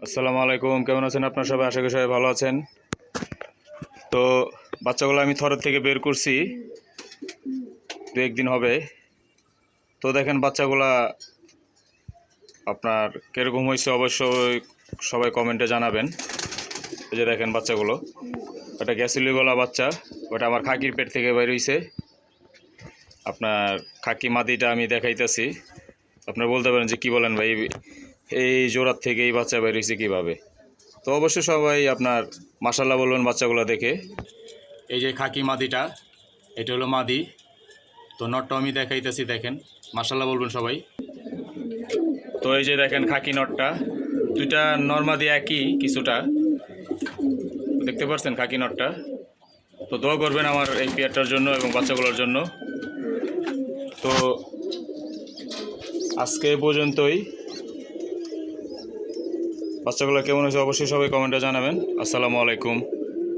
আসসালামু আলাইকুম, কেমন আছেন আপনার সবাই? আশা করি সবাই ভালো আছেন। তো বাচ্চাগুলো আমি থরের থেকে বের করছি, দু একদিন হবে। তো দেখেন বাচ্চাগুলা আপনার কীরকম হয়েছে অবশ্যই সবাই কমেন্টে জানাবেন। এই যে দেখেন বাচ্চাগুলো, ওটা গ্যাসুলি গলা বাচ্চা, ওটা আমার খাকির পেট থেকে বের হয়েছে। আপনার খাকি মাদিটা আমি দেখাইতেছি, আপনারা বলতে পারেন যে কী বলেন ভাই, এই জোড়ার থেকে এই বাচ্চা বের হয়েছে কীভাবে? তো অবশ্যই সবাই আপনার মাশাল্লাহ বলবেন বাচ্চাগুলো দেখে। এই যে খাকি মাদিটা, এটা হলো মাদি। তো নটটাও আমি দেখাইতেছি, দেখেন মাশাল্লাহ বলবেন সবাই। তো এই যে দেখেন খাকি নটটা, দুইটা নর্মাদি একই কিছুটা, দেখতে পাচ্ছেন খাকি নটটা। তো দোয়া করবেন আমার এই পেয়ারটার জন্য এবং বাচ্চাগুলোর জন্য। তো আজকে পর্যন্তই। বাচ্চাগুলো কেমন হয়েছে অবশ্যই সবাই কমেন্টে জানাবেন। আসসালামু আলাইকুম।